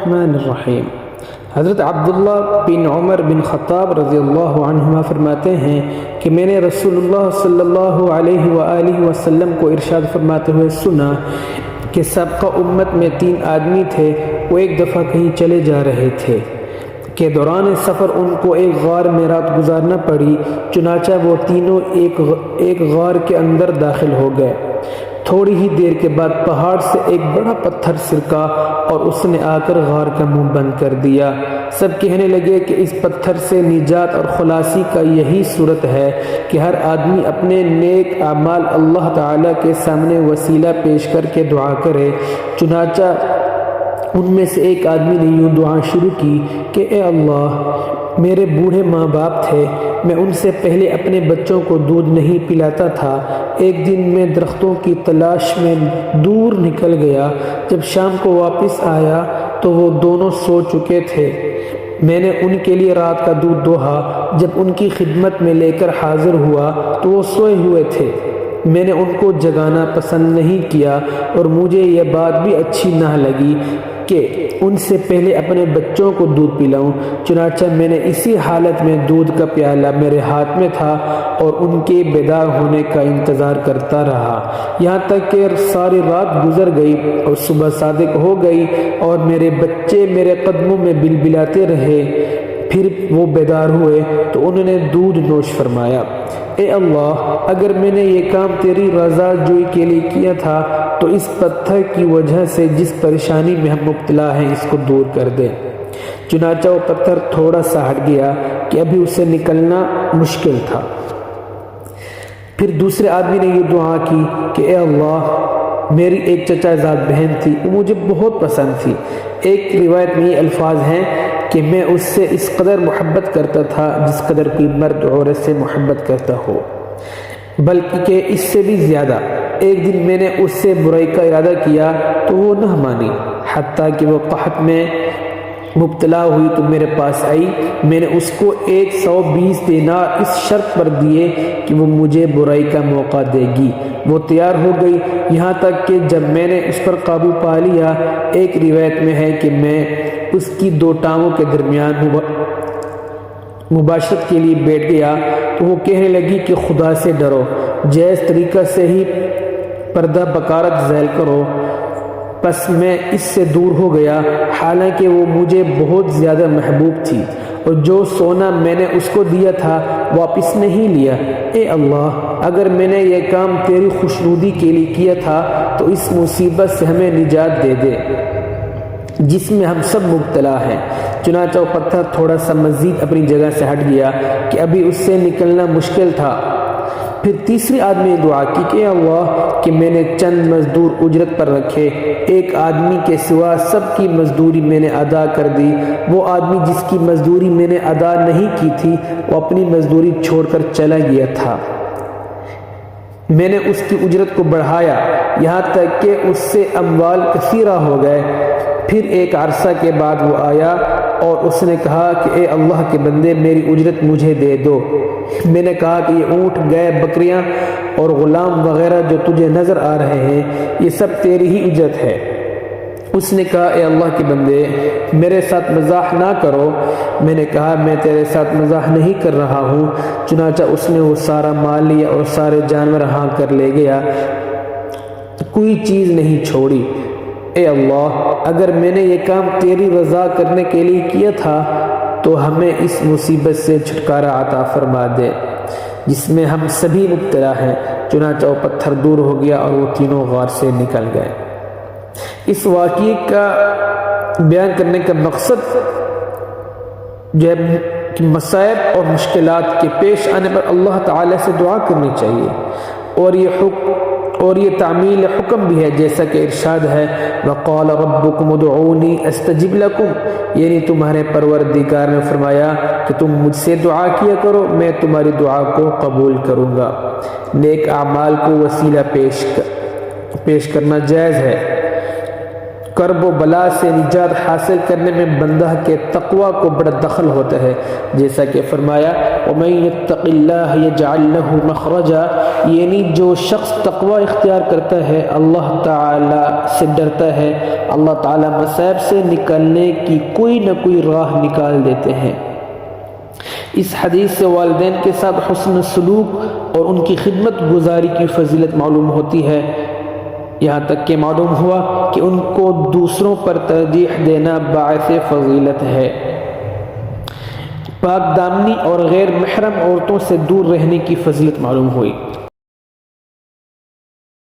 الرحمن الرحیم۔ حضرت عبداللہ بن عمر بن خطاب رضی اللہ عنہما فرماتے ہیں کہ میں نے رسول اللہ صلی اللہ علیہ وآلہ وسلم کو ارشاد فرماتے ہوئے سنا کہ سابقہ امت میں 3 آدمی تھے، وہ ایک دفعہ کہیں چلے جا رہے تھے کہ دوران سفر ان کو ایک غار میں رات گزارنا پڑی، چنانچہ وہ تینوں ایک غار کے اندر داخل ہو گئے۔ تھوڑی ہی دیر کے بعد پہاڑ سے ایک بڑا پتھر سرکا اور اس نے آ کر غار کا منہ بند کر دیا۔ سب کہنے لگے کہ اس پتھر سے نجات اور خلاصی کا یہی صورت ہے کہ ہر آدمی اپنے نیک اعمال اللہ تعالیٰ کے سامنے وسیلہ پیش کر کے دعا کرے۔ چنانچہ ان میں سے ایک آدمی نے یوں دعا شروع کی کہ اے اللہ، میرے بوڑھے ماں باپ تھے، میں ان سے پہلے اپنے بچوں کو دودھ نہیں پلاتا تھا۔ ایک دن میں درختوں کی تلاش میں دور نکل گیا، جب شام کو واپس آیا تو وہ دونوں سو چکے تھے۔ میں نے ان کے لیے رات کا دودھ دوہا، جب ان کی خدمت میں لے کر حاضر ہوا تو وہ سوئے ہوئے تھے۔ میں نے ان کو جگانا پسند نہیں کیا اور مجھے یہ بات بھی اچھی نہ لگی کہ ان سے پہلے اپنے بچوں کو دودھ پلاؤں۔ چنانچہ میں نے اسی حالت میں دودھ کا پیالہ میرے ہاتھ میں تھا اور ان کے بیدار ہونے کا انتظار کرتا رہا، یہاں تک کہ ساری رات گزر گئی اور صبح صادق ہو گئی اور میرے بچے میرے قدموں میں بلبلاتے رہے۔ پھر وہ بیدار ہوئے تو انہوں نے دودھ نوش فرمایا۔ اے اللہ، اگر میں نے یہ کام تیری رضا جوئی کے لیے کیا تھا تو اس پتھر کی وجہ سے جس پریشانی میں ہم مبتلا ہیں اس کو دور کر دے۔ چنانچہ وہ پتھر تھوڑا سا ہٹ گیا کہ ابھی اسے نکلنا مشکل تھا۔ پھر دوسرے آدمی نے یہ دعا کی کہ اے اللہ، میری ایک چچا زاد بہن تھی، وہ مجھے بہت پسند تھی۔ ایک روایت میں یہ الفاظ ہیں کہ میں اس سے اس قدر محبت کرتا تھا جس قدر کوئی مرد عورت سے محبت کرتا ہو، بلکہ اس سے بھی زیادہ۔ ایک دن میں نے اس سے برائی کا ارادہ کیا تو وہ نہ مانی، حتیٰ کہ وہ قحط میں مبتلا ہوئی تو میرے پاس آئی۔ میں نے اس کو 120 دینار اس شرط پر دیے کہ وہ مجھے برائی کا موقع دے گی۔ وہ تیار ہو گئی، یہاں تک کہ جب میں نے اس پر قابو پا لیا، ایک روایت میں ہے کہ میں اس کی 2 ٹانگوں کے درمیان مباشرت کے لیے بیٹھ گیا تو وہ کہنے لگی کہ خدا سے ڈرو، جائز طریقہ سے ہی پردہ بکارت ذیل کرو۔ پس میں اس سے دور ہو گیا، حالانکہ وہ مجھے بہت زیادہ محبوب تھی اور جو سونا میں نے اس کو دیا تھا واپس نہیں لیا۔ اے اللہ، اگر میں نے یہ کام تیری خوشنودی کے لیے کیا تھا تو اس مصیبت سے ہمیں نجات دے دے جس میں ہم سب مبتلا ہیں۔ چنانچہ وہ پتھر تھوڑا سا مزید اپنی جگہ سے ہٹ گیا کہ ابھی اس سے نکلنا مشکل تھا۔ پھر تیسرے آدمی نے دعا کی کہ اے اللہ، کہ میں نے چند مزدور اجرت پر رکھے، ایک آدمی کے سوا سب کی مزدوری میں نے ادا کر دی۔ وہ آدمی جس کی مزدوری میں نے ادا نہیں کی تھی وہ اپنی مزدوری چھوڑ کر چلا گیا تھا۔ میں نے اس کی اجرت کو بڑھایا یہاں تک کہ اس سے اموال کثیرہ ہو گئے۔ پھر ایک عرصہ کے بعد وہ آیا اور اس نے کہا کہ اے اللہ کے بندے، میری اجرت مجھے دے دو۔ میں نے کہا کہ یہ اونٹ، گائے، بکریاں اور غلام وغیرہ جو تجھے نظر آ رہے ہیں یہ سب تیری ہی اجرت ہے۔ اس نے کہا اے اللہ کے بندے، میرے ساتھ مزاح نہ کرو۔ میں نے کہا میں تیرے ساتھ مزاح نہیں کر رہا ہوں۔ چنانچہ اس نے وہ سارا مال لیا اور سارے جانور ہاں کر لے گیا، کوئی چیز نہیں چھوڑی۔ اے اللہ، اگر میں نے یہ کام تیری رضا کرنے کے لیے کیا تھا تو ہمیں اس مصیبت سے چھٹکارا عطا فرما دے جس میں ہم سبھی مبتلا ہیں۔ چنانچہ وہ پتھر دور ہو گیا اور وہ تینوں غار سے نکل گئے۔ اس واقعے کا بیان کرنے کا مقصد جو ہے کہ مصائب اور مشکلات کے پیش آنے پر اللہ تعالی سے دعا کرنی چاہیے، اور یہ تعمیل حکم بھی ہے، جیسا کہ ارشاد ہے وَقَالَ رَبُّكُمُ ادْعُونِي أَسْتَجِبْ لَكُمْ، یعنی تمہارے پروردگار نے فرمایا کہ تم مجھ سے دعا کیا کرو، میں تمہاری دعا کو قبول کروں گا۔ نیک اعمال کو وسیلہ پیش کرنا جائز ہے، کرب و بلا سے نجات حاصل کرنے میں بندہ کے تقوی کو بڑا دخل ہوتا ہے، جیسا کہ فرمایا وَمَن يَتَّقِ اللَّهَ يَجْعَل لَّهُ مَخْرَجًا، یعنی جو شخص تقوی اختیار کرتا ہے، اللہ تعالی سے ڈرتا ہے، اللہ تعالی مصائب سے نکلنے کی کوئی نہ کوئی راہ نکال دیتے ہیں۔ اس حدیث سے والدین کے ساتھ حسن سلوک اور ان کی خدمت گزاری کی فضیلت معلوم ہوتی ہے، یہاں تک کہ معلوم ہوا کہ ان کو دوسروں پر ترجیح دینا باعث فضیلت ہے۔ پاک دامنی اور غیر محرم عورتوں سے دور رہنے کی فضیلت معلوم ہوئی۔